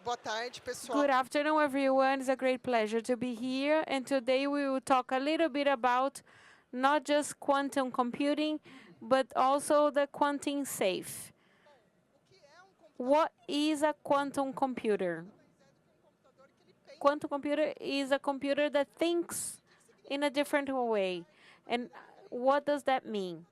Boa tarde, pessoal. Good afternoon, everyone. It's a great pleasure to be here. And today we will talk a little bit about not just quantum computing, but also the quantum safe. What is a quantum computer? Quantum computer is a computer that thinks in a different way. And what does that mean?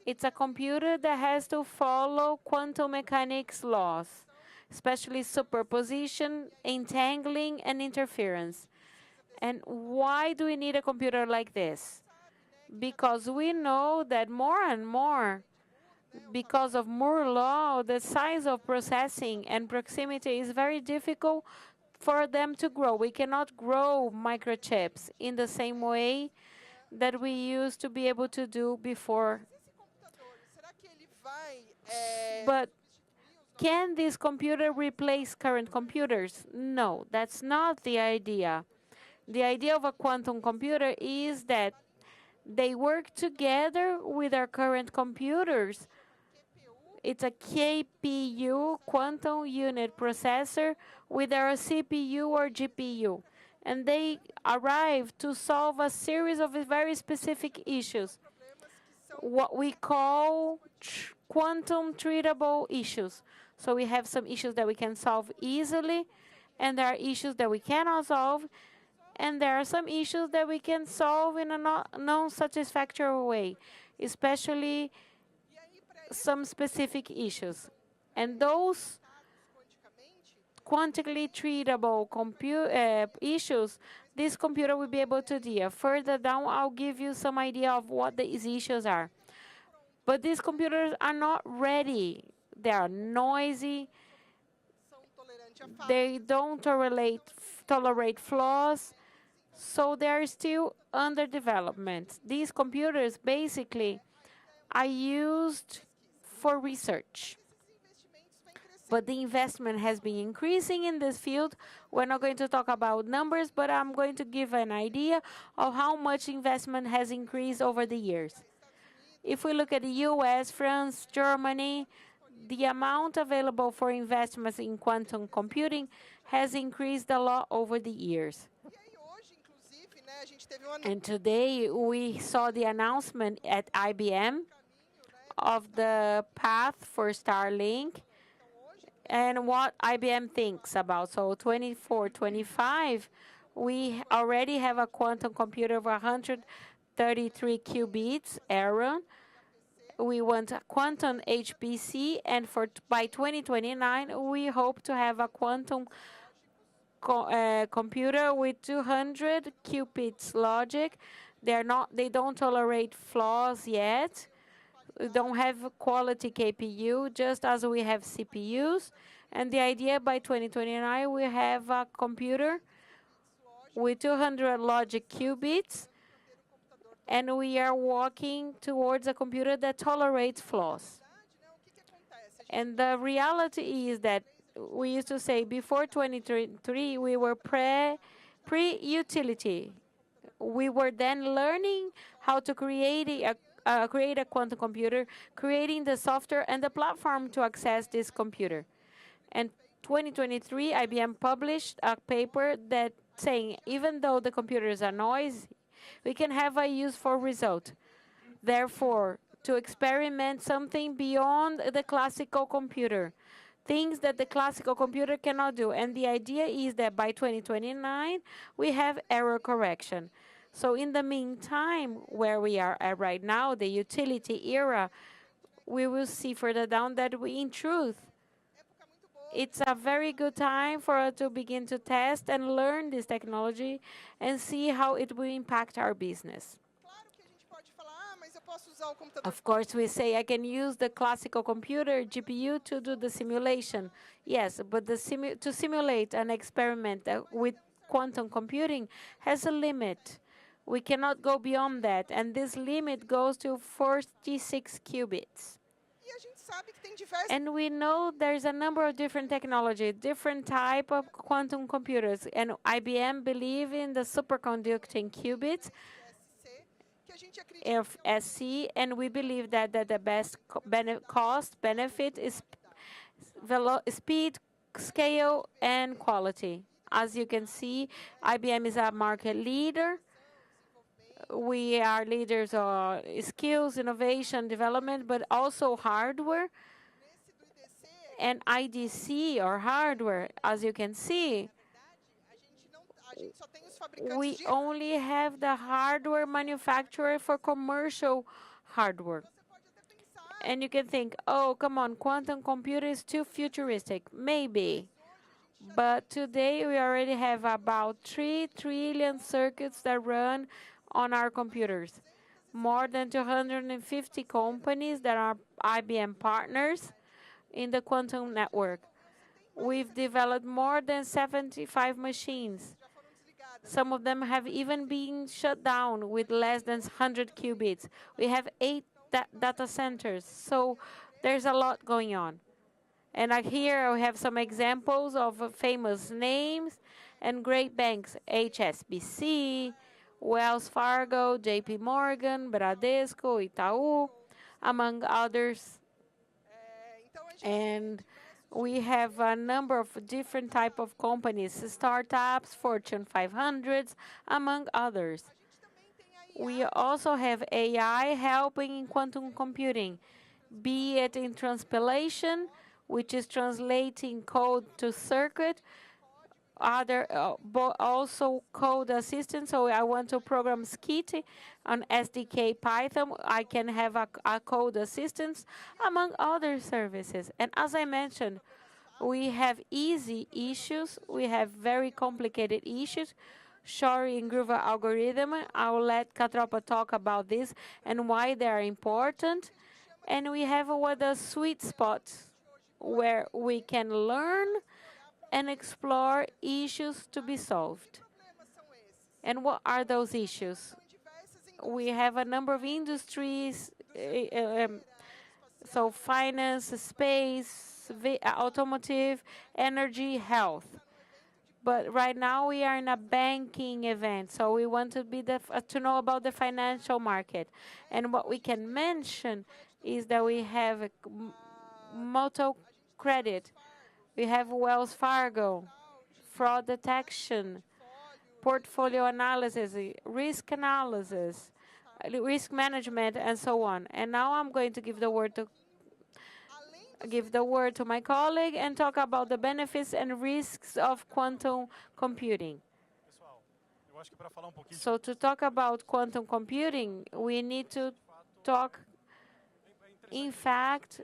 It's a computer that has to follow quantum mechanics laws, especially superposition, entangling, and interference. And why do we need a computer like this? Because we know that more and more, because of Moore's law, the size of processing and proximity is very difficult for them to grow. We cannot grow microchips in the same way that we used to be able to do before. But can this computer replace current computers? No, that's not the idea. The idea of a quantum computer is that they work together with our current computers. It's a KPU, quantum unit processor, with our CPU or GPU. And they arrive to solve a series of very specific issues, what we call quantum treatable issues. So we have some issues that we can solve easily, and there are issues that we cannot solve, and there are some issues that we can solve in a non-satisfactory way, especially some specific issues. And those quantically treatable issues, this computer will be able to deal. Further down, I'll give you some idea of what these issues are. But these computers are not ready. They are noisy. They don't tolerate flaws. So they are still under development. These computers basically are used for research. But the investment has been increasing in this field. We're not going to talk about numbers, but I'm going to give an idea of how much investment has increased over the years. If we look at the US, France, Germany, the amount available for investments in quantum computing has increased a lot over the years. And today we saw the announcement at IBM of the path for Starlink and what IBM thinks about. So 24, 25, we already have a quantum computer of 133 qubits, Aaron. We want a quantum HPC, and by 2029, we hope to have a quantum computer with 200 qubits logic. They don't tolerate flaws yet. We don't have quality KPU, just as we have CPUs. And the idea by 2029, we have a computer with 200 logic qubits, and we are walking towards a computer that tolerates flaws. And the reality is that we used to say before 2023, we were pre-utility. We were then learning how to create a quantum computer, creating the software and the platform to access this computer. And 2023, IBM published a paper that saying even though the computers are noisy, we can have a useful result. Therefore, to experiment something beyond the classical computer, things that the classical computer cannot do. And the idea is that by 2029, we have error correction. So in the meantime, where we are at right now, the utility era, we will see further down that in truth, it's a very good time for us to begin to test and learn this technology and see how it will impact our business. Of course, we say I can use the classical computer GPU to do the simulation. Yes, but to simulate an experiment with quantum computing has a limit. We cannot go beyond that, and this limit goes to 46 qubits. And we know there's a number of different technologies, different type of quantum computers, and IBM believe in the superconducting qubits, SC, and we believe that the best cost benefit is speed, scale and quality. As you can see, IBM is a market leader. We are leaders of skills, innovation, development, but also hardware. And IDC, or hardware, as you can see, we only have the hardware manufacturer for commercial hardware. And you can think, oh, come on, quantum computing is too futuristic. Maybe. But today we already have about 3 trillion circuits that run on our computers. More than 250 companies that are IBM partners in the quantum network. We've developed more than 75 machines. Some of them have even been shut down with less than 100 qubits. We have 8 data centers, so there's a lot going on. And here we have some examples of famous names and great banks: HSBC, Wells Fargo, JP Morgan, Bradesco, Itaú, among others. And we have a number of different type of companies, startups, Fortune 500s, among others. We also have AI helping in quantum computing, be it in transpilation, which is translating code to circuit, also code assistance. So I want to program Skit on SDK Python. I can have a code assistance, among other services. And as I mentioned, we have easy issues. We have very complicated issues. Shor and Groover algorithm. I will let Catropa talk about this and why they are important. And we have what the sweet spots where we can learn and explore issues to be solved. And what are those issues? We have a number of industries, so finance, space, automotive, energy, health. But right now we are in a banking event, so we want to be to know about the financial market. And what we can mention is that we have motor credit, we have Wells Fargo, fraud detection, portfolio analysis, risk analysis, risk management, and so on. And now I'm going to give the word to my colleague and talk about the benefits and risks of quantum computing. So to talk about quantum computing, we need to talk in fact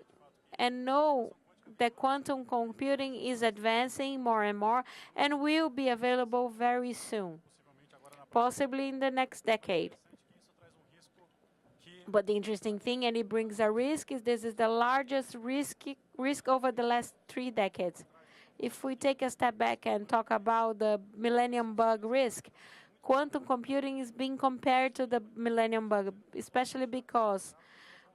and know that quantum computing is advancing more and more and will be available very soon, possibly in the next decade. But the interesting thing, and it brings a risk, is this is the largest risk over the last 3 decades. If we take a step back and talk about the millennium bug risk, quantum computing is being compared to the millennium bug, especially because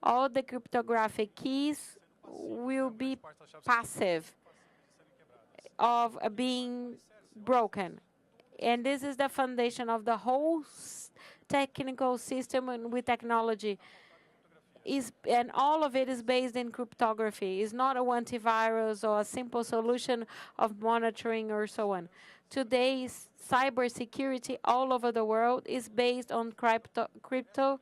all the cryptographic keys will be passive of being broken. And this is the foundation of the whole technical system and with technology. And all of it is based in cryptography. It's not a antivirus or a simple solution of monitoring or so on. Today's cybersecurity all over the world is based on crypto,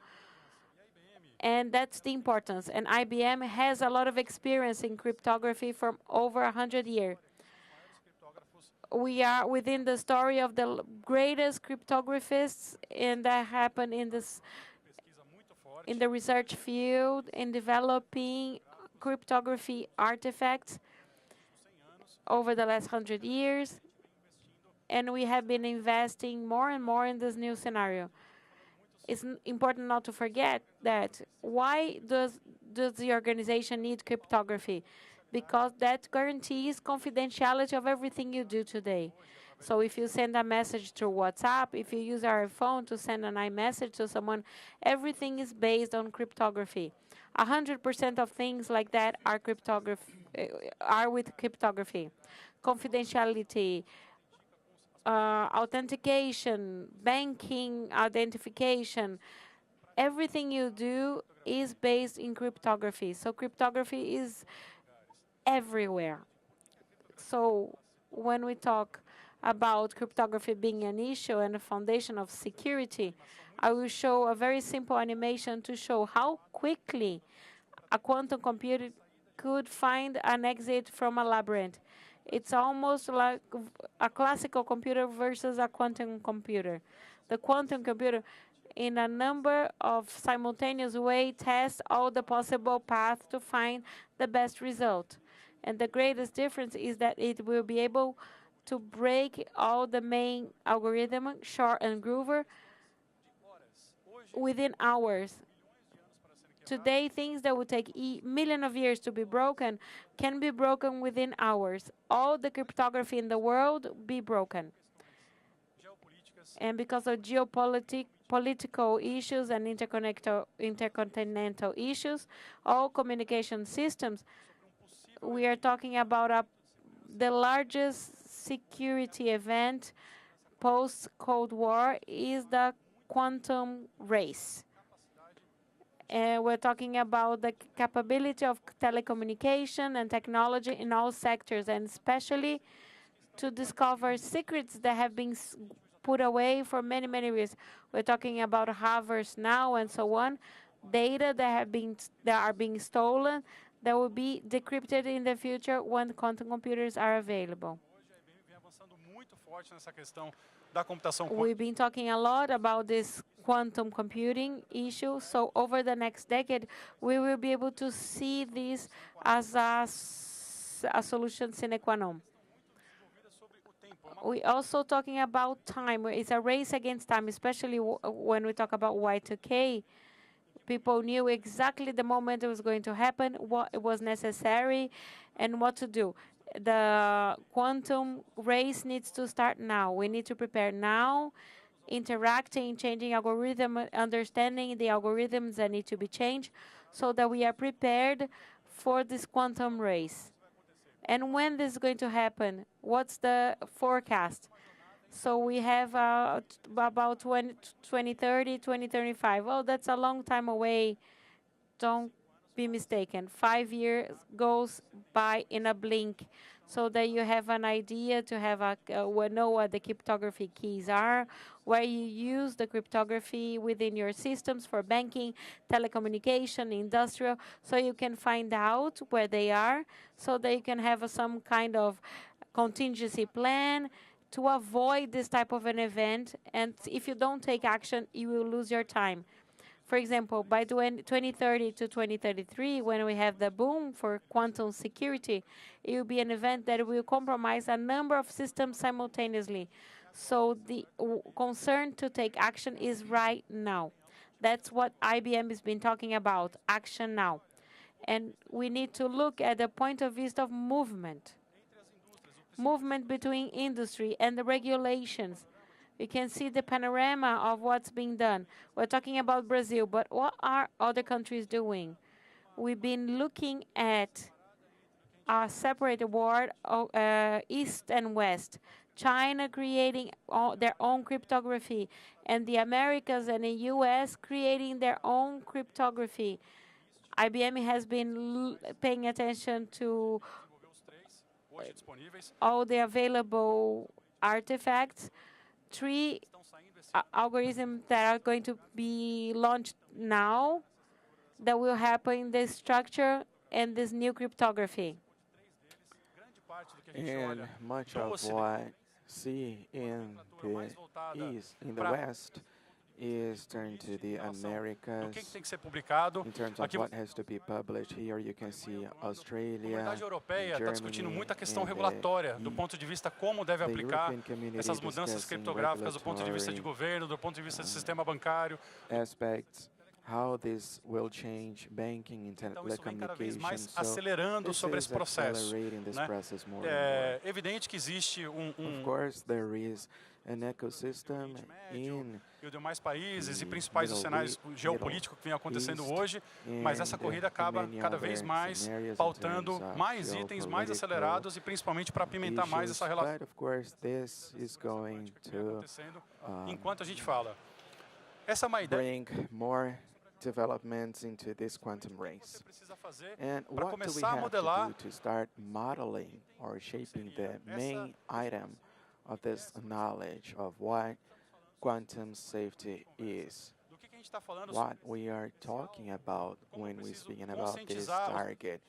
and that's the importance. And IBM has a lot of experience in cryptography for over 100 years. We are within the story of the greatest cryptographists, and that happened in the research field, in developing cryptography artifacts over the last 100 years. And we have been investing more and more in this new scenario. It's important not to forget that why does the organization need cryptography? Because that guarantees confidentiality of everything you do today. So if you send a message through WhatsApp, if you use our phone to send an iMessage to someone, everything is based on cryptography. 100% of things like that are with cryptography. Confidentiality, authentication, banking identification, everything you do is based in cryptography. So cryptography is everywhere. So when we talk about cryptography being an issue and a foundation of security, I will show a very simple animation to show how quickly a quantum computer could find an exit from a labyrinth. It's almost like a classical computer versus a quantum computer. The quantum computer, in a number of simultaneous ways, tests all the possible paths to find the best result. And the greatest difference is that it will be able to break all the main algorithm, Shor and Groover, within hours. Today, things that would take millions of years to be broken can be broken within hours. All the cryptography in the world be broken. And because of political issues and intercontinental issues, all communication systems, we are talking about the largest security event post-Cold War is the quantum race. And we're talking about the capability of telecommunication and technology in all sectors, and especially to discover secrets that have been put away for many, many years. We're talking about Harvard now and so on, data that are being stolen that will be decrypted in the future when quantum computers are available. We've been talking a lot about this quantum computing issue, so over the next decade, we will be able to see this as a solution sine qua non. We're also talking about time. It's a race against time, especially when we talk about Y2K. People knew exactly the moment it was going to happen, what was necessary, and what to do. The quantum race needs to start now. We need to prepare now, interacting, changing algorithm, understanding the algorithms that need to be changed so that we are prepared for this quantum race. And when this is going to happen? What's the forecast? So we have about 2030, 2035. Oh, that's a long time away. Don't be mistaken. 5 years goes by in a blink, so that you have an idea to have know what the cryptography keys are, where you use the cryptography within your systems for banking, telecommunication, industrial, so you can find out where they are, so that you can have some kind of contingency plan to avoid this type of an event. And if you don't take action, you will lose your time. For example, by 2030 to 2033, when we have the boom for quantum security, it will be an event that will compromise a number of systems simultaneously. So the concern to take action is right now. That's what IBM has been talking about, action now. And we need to look at the point of view of movement between industry and the regulations. You can see the panorama of what's being done. We're talking about Brazil, but what are other countries doing? We've been looking at a separate world, East and West. China creating their own cryptography, and the Americas and the US creating their own cryptography. IBM has been paying attention to all the available artifacts. 3 algorithms that are going to be launched now that will happen in this structure and this new cryptography. And much of what see in the East, in the West, is turned to the Americas. In terms of what has to be published here, you can see Australia, Germany, do ponto de vista como deve aplicar essas mudanças criptográficas do ponto de vista de governo, do ponto de vista do sistema bancário. Aspects, how this will change banking and telecommunications. So acelerando sobre esse processo. É evidente que existe Of course, there is an ecosystem in e demais países e principais cenários geopolíticos que vem acontecendo hoje, mas essa corrida acaba cada vez mais pautando mais itens, mais acelerados e principalmente para apimentar mais essa relação. But of course, this is going to enquanto a gente fala. Essa é uma ideia. Bring more developments into this quantum race. And what do we have to do to start modeling or shaping the main item of this knowledge of what quantum safety is? What we are talking about when we speak about this target?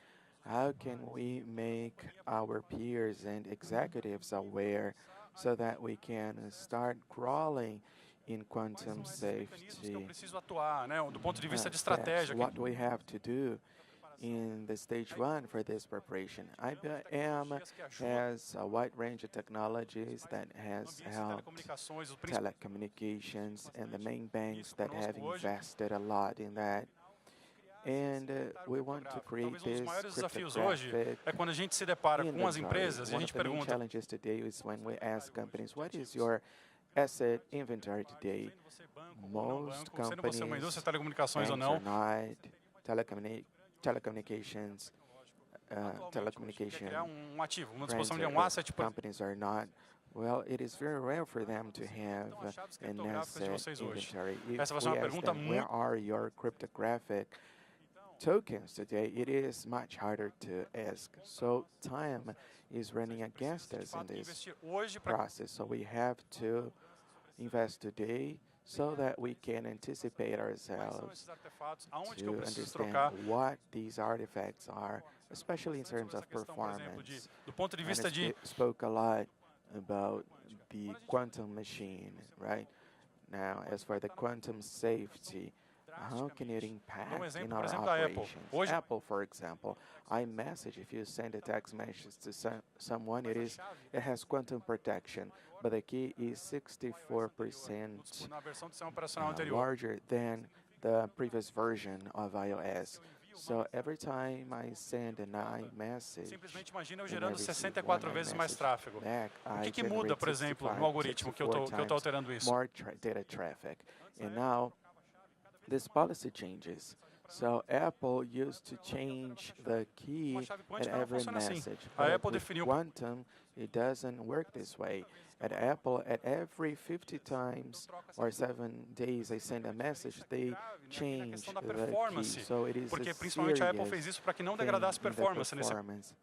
How can we make our peers and executives aware so that we can start crawling in quantum safety? What do we have to do in the stage one for this preparation? IBM has a wide range of technologies that has helped telecommunications and the main banks that have invested a lot in that. And we want to create this cryptographic inventory. One of the main challenges today is when we ask companies, what is your asset inventory today? Most companies, banks are not, telecommunications, companies are not. Well, it is very rare for them to have an asset inventory. If we ask them, where are your cryptographic tokens today, it is much harder to ask. So time is running against us in this process. So we have to invest today so that we can anticipate ourselves to understand what these artifacts are, especially in terms of performance. And I spoke a lot about the quantum machine, right? Now, as for the quantum safety, how can it impact in our operations? Apple, for example, iMessage, if you send a text message to someone, it has quantum protection, but the key is 64% larger than the previous version of iOS. So every time I send an iMessage, imagina eu gerando 64 vezes mais tráfego. O que muda, por exemplo, no algoritmo que eu estou alterando isso? More data traffic. And now this policy changes. So Apple used to change the key at every message. But with quantum, it doesn't work this way. At Apple, at every 50 times or 7 days I send a message, they change the key. So it is porque a principalmente a Apple fez isso para que não degradasse performance nesse.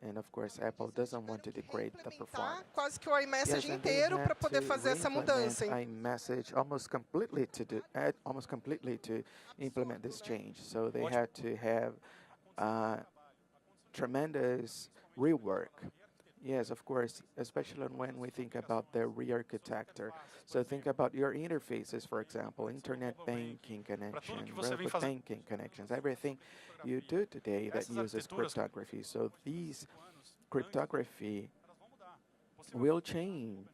And of course, Apple doesn't want to degrade the performance. Quase que o iMessage inteiro para poder fazer essa mudança. iMessage almost completely to implement this change. So they had to have tremendous rework. Yes, of course, especially when we think about the re-architecture. So think about your interfaces, for example, internet banking connection, robot banking connections, everything you do today that uses cryptography. So these cryptography will change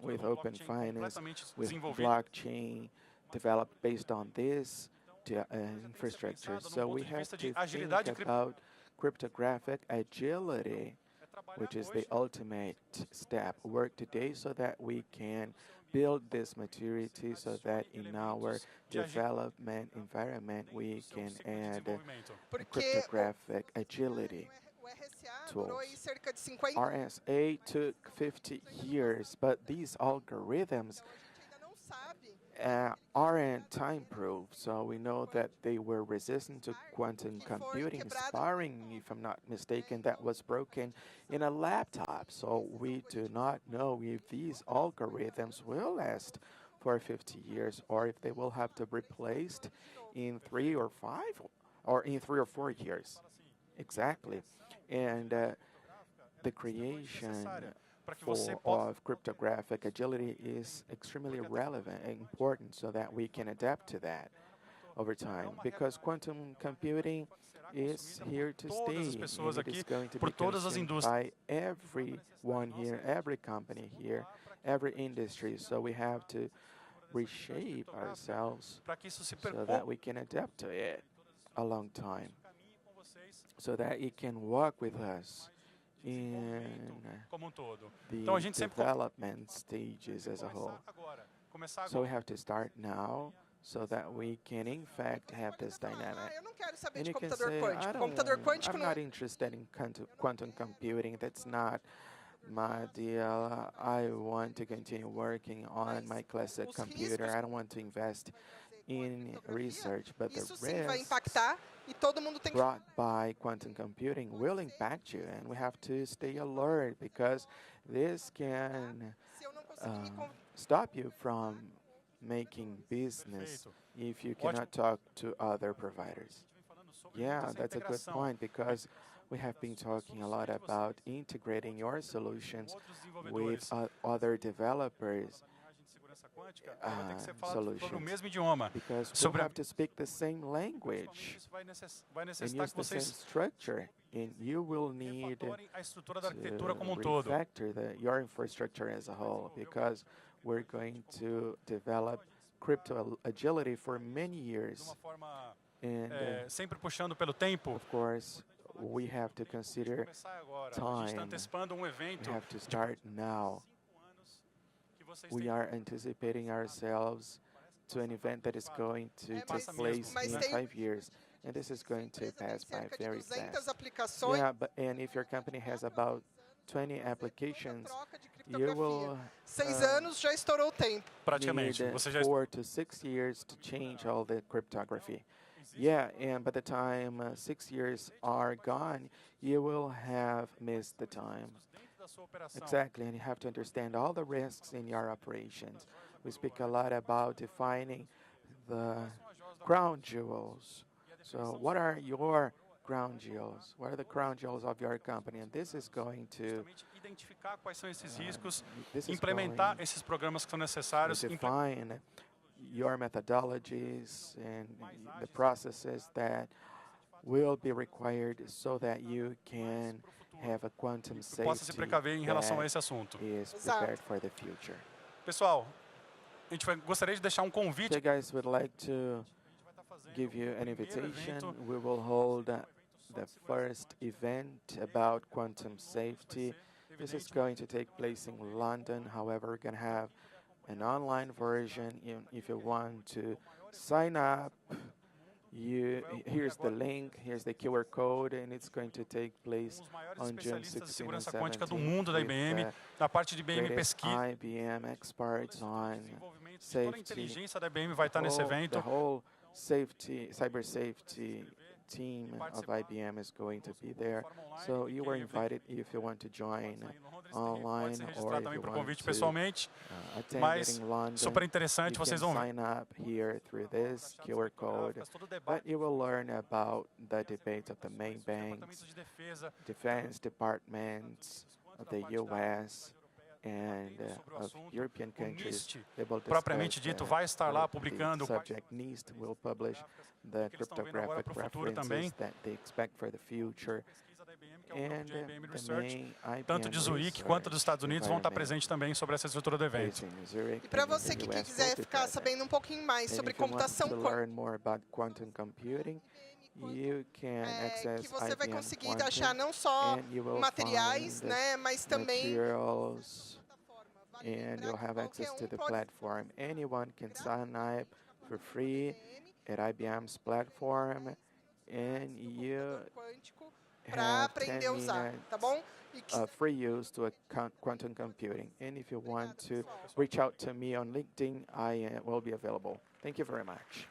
with open finance, with blockchain developed based on this infrastructure. So we have to think about cryptographic agility, which is the ultimate step, work today so that we can build this maturity so that in our development environment we can add cryptographic agility tools. RSA took 50 years, but these algorithms aren't time-proof, so we know that they were resistant to quantum computing. Sparring, if I'm not mistaken, that was broken in a laptop, so we do not know if these algorithms will last for 50 years or if they will have to be replaced in 3 or 5 or in 3 or 4 years. Exactly. And the creation of cryptographic agility is extremely relevant and important so that we can adapt to that over time, because quantum computing is here to stay, and it is going to be consumed by everyone here, every company here, every industry. So we have to reshape ourselves so that we can adapt to it a long time, so that it can walk with us in the development stages as a whole. So we have to start now so that we can in fact have this dynamic. And you can say, I'm not interested in quantum computing, that's not my deal. I want to continue working on my classic computer. I don't want to invest in research, but the Isso sim vai risks impactar e todo mundo tem que brought by quantum computing will impact you, and we have to stay alert because this can se eu não conseguir me stop you from making business if you cannot talk to other providers. Yeah, that's a good point because we have been talking a lot about integrating your solutions with other developers' solutions because we have to speak the same language and use the same structure, and you will need to refactor your infrastructure as a whole because we're going to develop crypto agility for many years. And sempre puxando pelo tempo. Of course, we have to consider time. We have to start now. We are anticipating ourselves to an event that is going to take place in 5 years, and this is going to pass by very fast. Yeah, and if your company has about 20 applications, you will 6 anos já estourou o tempo. Praticamente. Need 4 to 6 years to change all the cryptography. Yeah, and by the time 6 years are gone, you will have missed the time. Exactly, and you have to understand all the risks in your operations. We speak a lot about defining the crown jewels. So what are your crown jewels? What are the crown jewels of your company? And this is going to identificar quais são esses riscos, implementar esses programas que são necessários, define your methodologies and the processes that will be required so that you can have a quantum safety possa se precaver em relação a esse assunto. Is prepared for the future. Pessoal, a gente gostaria de deixar convite. So guys, would like to give you an invitation. We will hold the first event about quantum safety. This is going to take place in London. However, we're going to have an online version. If you want to sign up, here's the link, here's the QR code, and it's going to take place on June 16 and 17 do mundo da IBM, na parte de IBM pesquisa. IBM experts on safety. Inteligência da IBM vai estar nesse evento. The whole cyber safety team of IBM is going to be there. So you were invited if you want to join online or if you want to attend it in London. Super interessante, you can sign up here through this QR code. But you will learn about the debates of the main banks, defense departments of the U.S., and of European countries. Propriamente dito, vai estar lá publicando. Subject NIST will publish the cryptographic references that they expect for the future. And tanto de Zurique quanto dos Estados Unidos vão estar presentes também sobre essa estrutura do evento. E para você que quiser ficar sabendo um pouquinho mais sobre computação que você vai conseguir achar não só materiais, né, mas também and you'll have access to the platform. Anyone can sign up for free at IBM's platform, and you have 10 minutes free use to quantum computing. And if you want to reach out to me on LinkedIn, I will be available. Thank you very much.